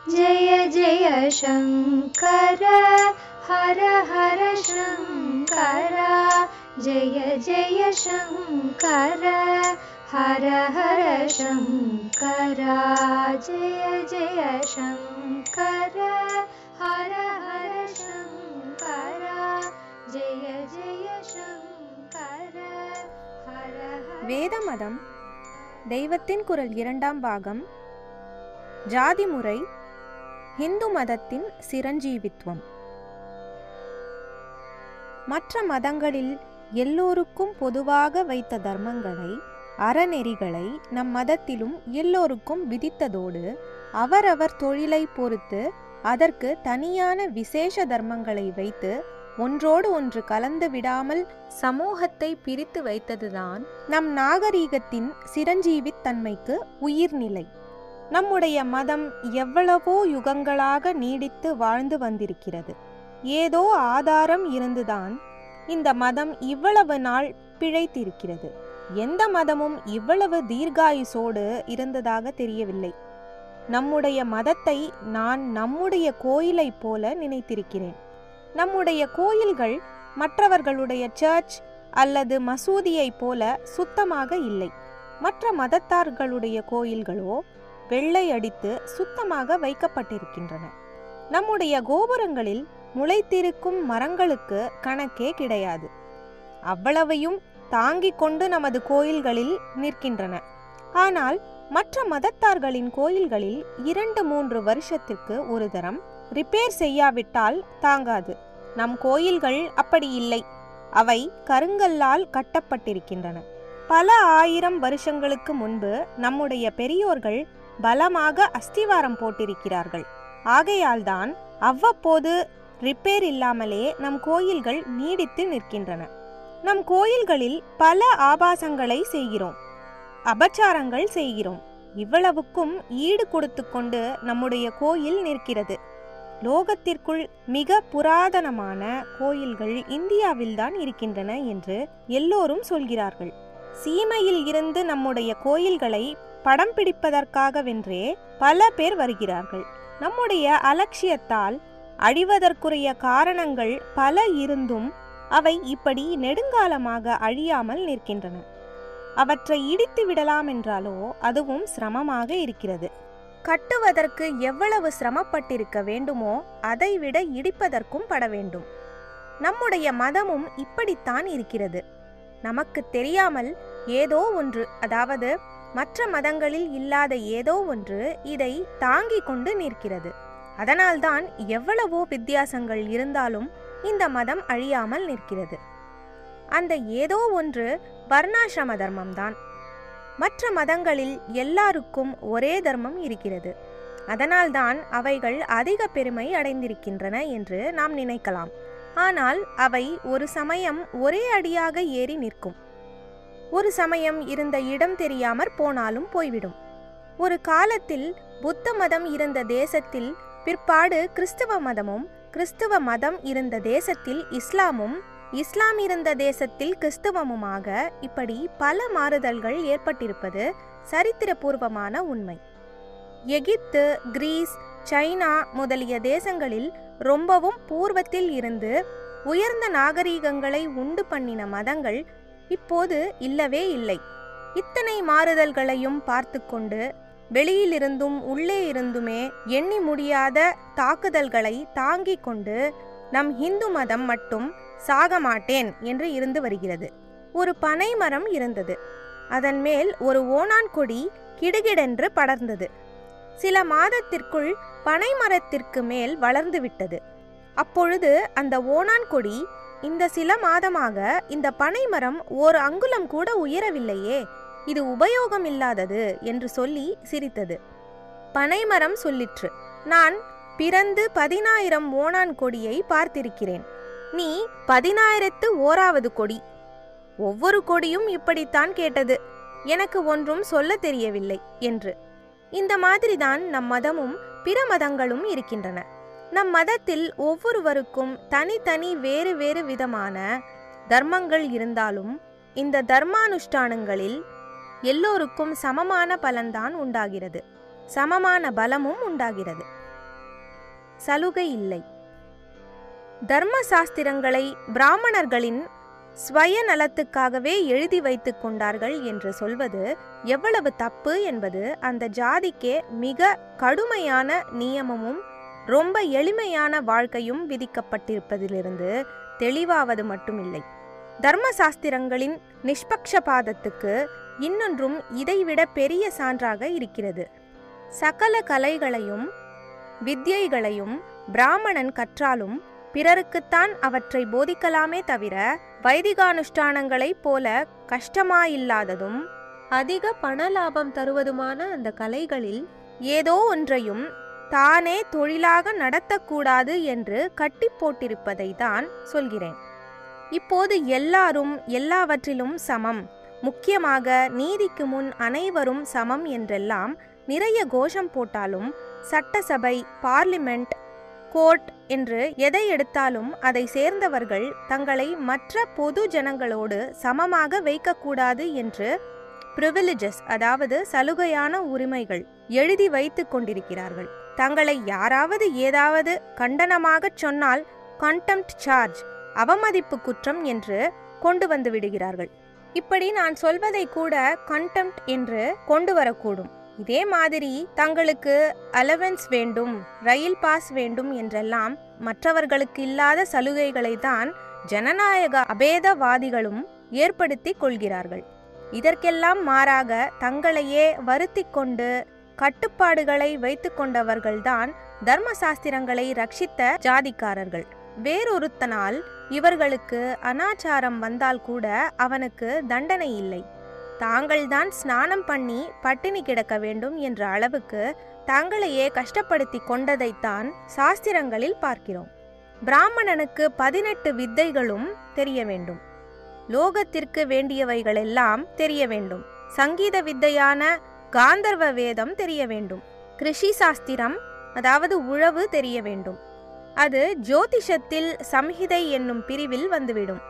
जय जय शंकर हर हर शंकर जय जय शंकर हर हर शंकर जय जय शंकर हर हर शंकर जय जय शंकर हर हर। வேத மதம் தெய்வத்தின் குரல் 2ஆம் பாகம். ஜாதி முறை, இந்து மதத்தின் சிரஞ்சீவித்துவம். மற்ற மதங்களில் எல்லோருக்கும் பொதுவாக வைத்த தர்மங்களை, அறநெறிகளை நம் மதத்திலும் எல்லோருக்கும் விதித்ததோடு அவரவர் தொழிலை பொறுத்து அதற்கு தனியான விசேஷ தர்மங்களை வைத்து ஒன்றோடு ஒன்று கலந்து விடாமல் சமூகத்தை பிரித்து வைத்ததுதான் நம் நாகரீகத்தின் சிரஞ்சீவித்தன்மைக்கு உயிர்நிலை. நம்முடைய மதம் எவ்வளவோ யுகங்களாக நீடித்து வாழ்ந்து வந்திருக்கிறது. ஏதோ ஆதாரம் இருந்துதான் இந்த மதம் இவ்வளவு நாள் பிழைத்திருக்கிறது. எந்த மதமும் இவ்வளவு தீர்காயுசோடு இருந்ததாக தெரியவில்லை. நம்முடைய மதத்தை நான் நம்முடைய கோயிலை போல நினைத்திருக்கிறேன். நம்முடைய கோயில்கள் மற்றவர்களுடைய சர்ச் அல்லது மசூதியை போல சுத்தமாக இல்லை. மற்ற மதத்தார்களுடைய கோயில்களோ வெள்ளை அடித்து சுத்தமாக வைக்கப்பட்டிருக்கின்றன. நம்முடைய கோபுரங்களில் முளைத்திருக்கும் மரங்களுக்கு கணக்கே கிடையாது. அவ்வளவையும் தாங்கிக் கொண்டு நமது கோயில்களில் நிற்கின்றன. ஆனால் மற்ற மதத்தார்களின் கோயில்களில் 2-3 வருஷத்திற்கு ஒரு தரம் ரிப்பேர் செய்யாவிட்டால் தாங்காது. நம் கோயில்கள் அப்படி இல்லை. அவை கருங்கல்லால் கட்டப்பட்டிருக்கின்றன. பல 1000 வருஷங்களுக்கு முன்பு நம்முடைய பெரியோர்கள் பலமாக அஸ்திவாரம் போட்டிருக்கிறார்கள். ஆகையால்தான் அவ்வப்போது ரிப்பேர் இல்லாமலே நம் கோயில்கள் நீடித்து நிற்கின்றன. நம் கோயில்களில் பல ஆபாசங்களை செய்கிறோம், அபச்சாரங்கள் செய்கிறோம். இவ்வளவுக்கும் ஈடு கொடுத்து கொண்டு நம்முடைய கோயில் நிற்கிறது. லோகத்திற்குள் மிக புராதனமான கோயில்கள் இந்தியாவில்தான் இருக்கின்றன என்று எல்லோரும் சொல்கிறார்கள். சீமையில் இருந்து நம்முடைய கோயில்களை படம் பிடிப்பதற்காகவென்றே பல பேர் வருகிறார்கள். நம்முடைய அலட்சியத்தால் அழிவதற்குரிய காரணங்கள் பல இருந்தும் அவை இப்படி நெடுங்காலமாக அழியாமல் நிற்கின்றன. அவற்றை இடித்து விடலாம் என்றாலோ அதுவும் சிரமமாக இருக்கிறது. கட்டுவதற்கு எவ்வளவு சிரமப்பட்டிருக்க வேண்டுமோ அதைவிட இடிப்பதற்கும் பட வேண்டும். நம்முடைய மதமும் இப்படித்தான் இருக்கிறது. நமக்கு தெரியாமல் ஏதோ ஒன்று, அதாவது மற்ற மதங்களில் இல்லாத ஏதோ ஒன்று இதை தாங்கிக் கொண்டு நிற்கிறது. அதனால்தான் எவ்வளவோ வித்தியாசங்கள் இருந்தாலும் இந்த மதம் அழியாமல் நிற்கிறது. அந்த ஏதோ ஒன்று வர்ணாசிரம தர்மம்தான். மற்ற மதங்களில் எல்லாருக்கும் ஒரே தர்மம் இருக்கிறது. அதனால்தான் அவைகள் அதிக பெருமை அடைந்திருக்கின்றன என்று நாம் நினைக்கலாம். ஆனால் அவை ஒரு சமயம் ஒரே அடியாக ஏறி நிற்கும். ஒரு சமயம் இருந்த இடம் தெரியாமற் போனாலும் போய்விடும். ஒரு காலத்தில் புத்த மதம் இருந்த தேசத்தில் பிற்பாடு கிறிஸ்தவ மதமும், கிறிஸ்தவ மதம் இருந்த தேசத்தில் இஸ்லாமும், இஸ்லாம் இருந்த தேசத்தில் கிறிஸ்தவமுமாக இப்படி பல மாறுதல்கள் ஏற்பட்டிருப்பது சரித்திரபூர்வமான உண்மை. எகிப்து, கிரீஸ், சைனா முதலிய தேசங்களில் ரொம்பவும் பூர்வத்தில் இருந்து உயர்ந்த நாகரீகங்களை உண்டு பண்ணின மதங்கள் இப்போது இல்லவே இல்லை. இத்தனை மாறுதல்களையும் பார்த்து கொண்டு வெளியிலிருந்தும் உள்ளே இருந்துமே எண்ணி முடியாத தாக்குதல்களை தாங்கிக் கொண்டு நம் இந்து மதம் மட்டும் சாக மாட்டேன் என்று இருந்து வருகிறது. ஒரு பனை மரம் இருந்தது. அதன் மேல் ஒரு ஓணான் கொடி கிடுகிடென்று படர்ந்தது. சில மாதத்திற்குள் பனை மரத்திற்கு மேல் வளர்ந்து விட்டது. அப்பொழுது அந்த ஓணான் கொடி, இந்த சில மாதமாக இந்த பனை மரம் 1 அங்குலம் கூட உயரவில்லையே, இது உபயோகம் இல்லாதது என்று சொல்லி சிரித்தது. பனைமரம் சொல்லிற்று, நான் பிறந்து 10,000 ஓணான் கொடியை பார்த்திருக்கிறேன். நீ 10,001வது கொடி. ஒவ்வொரு கொடியும் இப்படித்தான் கேட்டது. எனக்கு ஒன்றும் சொல்ல தெரியவில்லை என்று. இந்த மாதிரிதான் நம் மதமும் பிற மதங்களும் இருக்கின்றன. நம் மதத்தில் ஒவ்வொருவருக்கும் தனித்தனி வேறு வேறு விதமான தர்மங்கள் இருந்தாலும் இந்த தர்மானுஷ்டானங்களில் எல்லோருக்கும் சமமான பலன்தான் உண்டாகிறது. சமமான பலமும் உண்டாகிறது. சலுகை இல்லை. தர்ம சாஸ்திரங்களை பிராமணர்களின் ஸ்வய நலத்துக்காகவே எழுதி வைத்து கொண்டார்கள் என்று சொல்வது எவ்வளவு தப்பு என்பது அந்த ஜாதிக்கே மிக கடுமையான நியமமும் ரொம்ப எளிமையான வாழ்க்கையும் விதிக்கப்பட்டிருப்பதிலிருந்து தெளிவாவது மட்டுமில்லை. தர்ம சாஸ்திரங்களின் நிஷ்பக்ஷபாதத்துக்கு இன்னொன்றும் இதைவிட பெரிய சான்றாக இருக்கிறது. சகல கலைகளையும் வித்யைகளையும் பிராமணன் கற்றாலும் பிறருக்குத்தான் அவற்றை போதிக்கலாமே தவிர வைதிகானுஷ்டானங்களைப் போல கஷ்டமாயில்லாததும் அதிக பண லாபம் தருவதுமான அந்த கலைகளில் ஏதோ ஒன்றையும் தானே தொழிலாக நடத்தக்கூடாது என்று கட்டி போட்டிருப்பதை தான் சொல்கிறேன். இப்போது எல்லாரும் எல்லாவற்றிலும் சமம், முக்கியமாக நீதிக்கு முன் அனைவரும் சமம் என்றெல்லாம் நிறைய கோஷம் போட்டாலும் சட்டசபை, பார்லிமெண்ட், கோர்ட் என்று எதை எடுத்தாலும் அதை சேர்ந்தவர்கள் தங்களை மற்ற பொது ஜனங்களோடு சமமாக வைக்கக்கூடாது என்று பிரிவிலிஜஸ், அதாவது சலுகையான உரிமைகள் எழுதி வைத்து கொண்டிருக்கிறார்கள். தங்களை யாராவது ஏதாவது கண்டனமாக சொன்னால் கண்டெம்ப்ட் சார்ஜ், அவமதிப்பு குற்றம் என்று கொண்டு வந்து விடுகிறார்கள். இப்படி நான் சொல்வதை கூட கண்டெம்ப்ட் என்று கொண்டு வரக்கூடும். இதே மாதிரி தங்களுக்கு அலவன்ஸ் வேண்டும், ரயில் பாஸ் வேண்டும் என்றெல்லாம் மற்றவர்களுக்கு இல்லாத சலுகைகளை தான் ஜனநாயக அபேதவாதிகளும் ஏற்படுத்தி கொள்கிறார்கள். இதற்கெல்லாம் மாறாக தங்களையே வருத்தி கொண்டு கட்டுப்பாடுகளை வைத்து கொண்டவர்கள்தான் தர்மசாஸ்திரங்களை ரட்சித்த ஜாதிக்காரர்கள். வேறொருத்தனால் இவர்களுக்கு அனாச்சாரம் வந்தால் கூட அவனுக்கு தண்டனை இல்லை. தாங்கள்தான் ஸ்நானம் பண்ணி பட்டினி கிடக்க வேண்டும் என்ற அளவுக்கு தங்களையே கஷ்டப்படுத்தி கொண்டதைத்தான் சாஸ்திரங்களில் பார்க்கிறோம். பிராமணனுக்கு 18 வித்தைகளும் தெரிய வேண்டும், லோகத்திற்கு வேண்டியவைகளெல்லாம் தெரிய வேண்டும், சங்கீத வித்தையான காந்தர்வ வேதம் தெரிய வேண்டும், கிருஷி சாஸ்திரம் அதாவது உழவு தெரிய வேண்டும், அது ஜோதிஷத்தில் சம்ஹிதை என்னும் பிரிவில் வந்துவிடும்,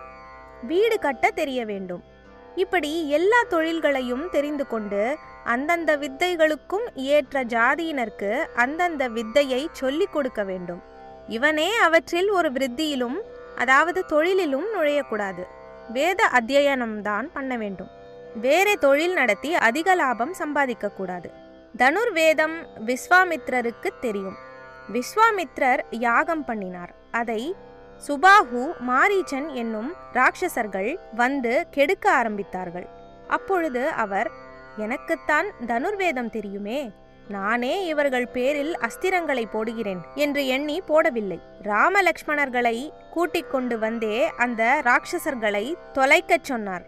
வீடு கட்ட தெரிய வேண்டும். இப்படி எல்லா தொழில்களையும் தெரிந்து கொண்டு அந்தந்த வித்தைகளுக்கும் ஏற்ற ஜாதியினருக்கு அந்தந்த வித்தையை சொல்லிக் கொடுக்க வேண்டும். இவனே அவற்றில் ஒரு விருத்தியிலும் அதாவது தொழிலிலும் நுழையக்கூடாது. வேத அத்தியனம்தான் பண்ண வேண்டும். வேறே தொழில் நடத்தி அதிக லாபம் சம்பாதிக்க கூடாது. தனுர்வேதம் விஸ்வாமித்ரருக்கு தெரியும். விஸ்வாமித்ரர் யாகம் பண்ணினார். அதை சுபாஹு, மாரீச்சன் என்னும் ராட்சசர்கள் வந்து கெடுக்க ஆரம்பித்தார்கள். அப்பொழுது அவர், எனக்குத்தான் தனுர்வேதம் தெரியுமே, நானே இவர்கள் பேரில் அஸ்திரங்களை போடுகிறேன் என்று எண்ணி போடவில்லை. ராமலக்ஷ்மணர்களை கூட்டிக் கொண்டு வந்தே அந்த ராட்சசர்களை தொலைக்கச் சொன்னார்.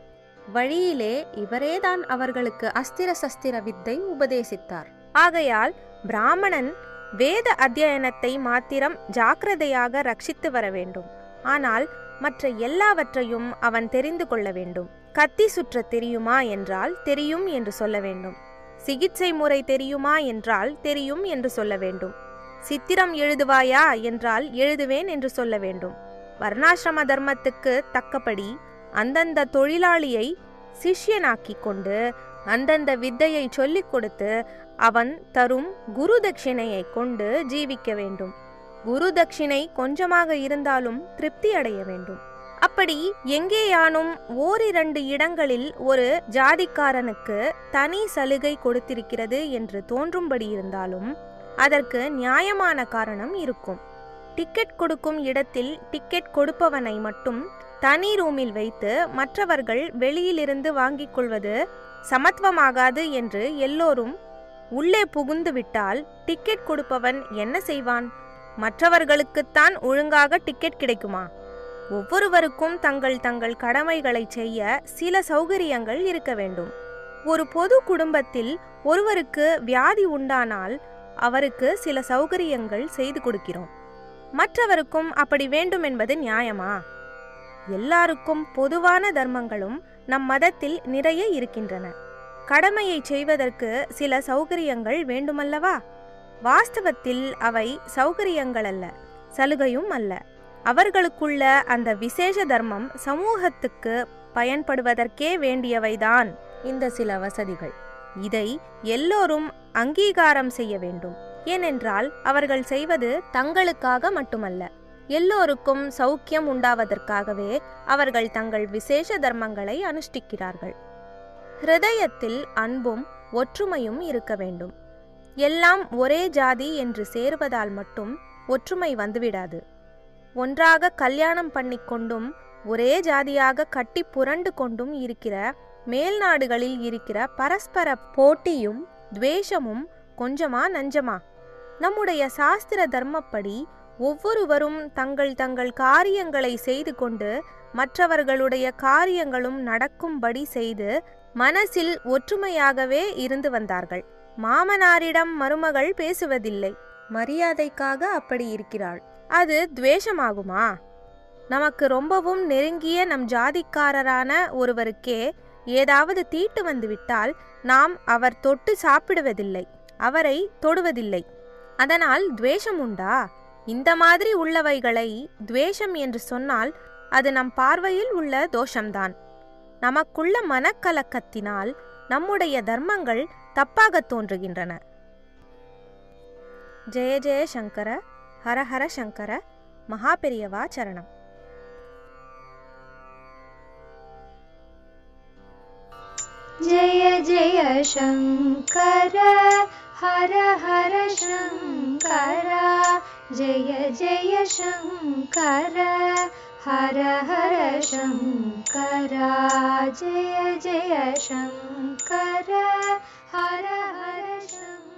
வழியிலே இவரேதான் அவர்களுக்கு அஸ்திர சஸ்திர வித்தை உபதேசித்தார். ஆகையால் பிராமணன் வேத அத்தியனத்தை மாத்திரம் ஜாக்கிரதையாக ரட்சித்து வர வேண்டும். ஆனால் மற்ற எல்லாவற்றையும் அவன் தெரிந்து கொள்ள வேண்டும். கத்தி சுற்ற தெரியுமா என்றால் தெரியும் என்று சொல்ல வேண்டும். சிகிச்சை முறை தெரியுமா என்றால் தெரியும் என்று சொல்ல வேண்டும். சித்திரம் எழுதுவாயா என்றால் எழுதுவேன் என்று சொல்ல வேண்டும். வர்ணாசிரம தர்மத்துக்கு தக்கபடி அந்தந்த தொழிலாளியை சிஷ்யனாக்கி கொண்டு அந்தந்த வித்தையை சொல்லிக் கொடுத்து அவன் தரும் குரு தட்சிணையை கொண்டு ஜீவிக்க வேண்டும். குரு தட்சிணை கொஞ்சமாக இருந்தாலும் திருப்தி அடைய வேண்டும். அப்படி எங்கேயானும் ஓரிரண்டு இடங்களில் ஒரு ஜாதிக்காரனுக்கு தனி சலுகை கொடுத்திருக்கிறது என்று தோன்றும்படி இருந்தாலும் அதற்கு நியாயமான காரணம் இருக்கும். டிக்கெட் கொடுக்கும் இடத்தில் டிக்கெட் கொடுப்பவனை மட்டும் தனி ரூமில் வைத்து மற்றவர்கள் வெளியிலிருந்து வாங்கிக் கொள்வது சமத்துவமாகாது என்று எல்லோரும் உள்ளே புகுந்து விட்டால் டிக்கெட் கொடுப்பவன் என்ன செய்வான்? மற்றவர்களுக்குத்தான் ஒழுங்காக டிக்கெட் கிடைக்குமா? ஒவ்வொருவருக்கும் தங்கள் தங்கள் கடமைகளை செய்ய சில சௌகரியங்கள் இருக்க வேண்டும். ஒரு பொது குடும்பத்தில் ஒருவருக்கு வியாதி உண்டானால் அவருக்கு சில சௌகரியங்கள் செய்து கொடுக்கிறோம். மற்றவருக்கும் அப்படி வேண்டும் என்பது நியாயமா? எல்லாருக்கும் பொதுவான தர்மங்களும் நம் மதத்தில் நிறைய இருக்கின்றன. கடமையை செய்வதற்கு சில சௌகரியங்கள் வேண்டுமல்லவா? வாஸ்தவத்தில் அவை சௌகரியங்கள் அல்ல, சலுகையும் அல்ல. அவர்களுக்குள்ள அந்த விசேஷ தர்மம் சமூகத்துக்கு பயன்படுவதற்கே வேண்டியவைதான் இந்த சில வசதிகள். இதை எல்லோரும் அங்கீகாரம் செய்ய வேண்டும். ஏனென்றால் அவர்கள் செய்வது தங்களுக்காக மட்டுமல்ல, எல்லோருக்கும் சௌக்கியம் உண்டாவதற்காகவே அவர்கள் தங்கள் விசேஷ தர்மங்களை அனுஷ்டிக்கிறார்கள். ஹிருதயத்தில் அன்பும் ஒற்றுமையும் இருக்க வேண்டும். எல்லாம் ஒரே ஜாதி என்று சேருவதால் மட்டும் ஒற்றுமை வந்துவிடாது. ஒன்றாக கல்யாணம் பண்ணிக்கொண்டும் ஒரே ஜாதியாக கட்டி புரண்டு கொண்டும் இருக்கிற மேல்நாடுகளில் இருக்கிற பரஸ்பர போட்டியும் துவேஷமும் கொஞ்சமா நஞ்சமா? நம்முடைய சாஸ்திர தர்மப்படி ஒவ்வொருவரும் தங்கள் தங்கள் காரியங்களை செய்து கொண்டு மற்றவர்களுடைய காரியங்களும் நடக்கும்படி செய்து மனசில் ஒற்றுமையாகவே இருந்து வந்தார்கள். மாமனாரிடம் மருமகள் பேசுவதில்லை, மரியாதைக்காக அப்படி இருக்கிறாள். அது துவேஷமாகுமா? நமக்கு ரொம்பவும் நெருங்கிய நம் ஜாதிக்காரரான ஒருவருக்கே ஏதாவது தீட்டு வந்துவிட்டால் நாம் அவர் தொட்டு சாப்பிடுவதில்லை, அவரை தொடுவதில்லை. அதனால் துவேஷம் உண்டா? இந்த மாதிரி உள்ளவைகளை துவேஷம் என்று சொன்னால் அது நம் பார்வையில் உள்ள தோஷம்தான். நமக்குள்ள மனக்கலக்கத்தினால் நம்முடைய தர்மங்கள் தப்பாக தோன்றுகின்றன. ஜெய ஜெய சங்கர, ஹரஹர சங்கர, மகாபெரியவா சரணம். जय जय शंकर, हर हर शंकर, जय जय शंकर, हर हर शंकर, जय जय शंकर, हर हर शंकर.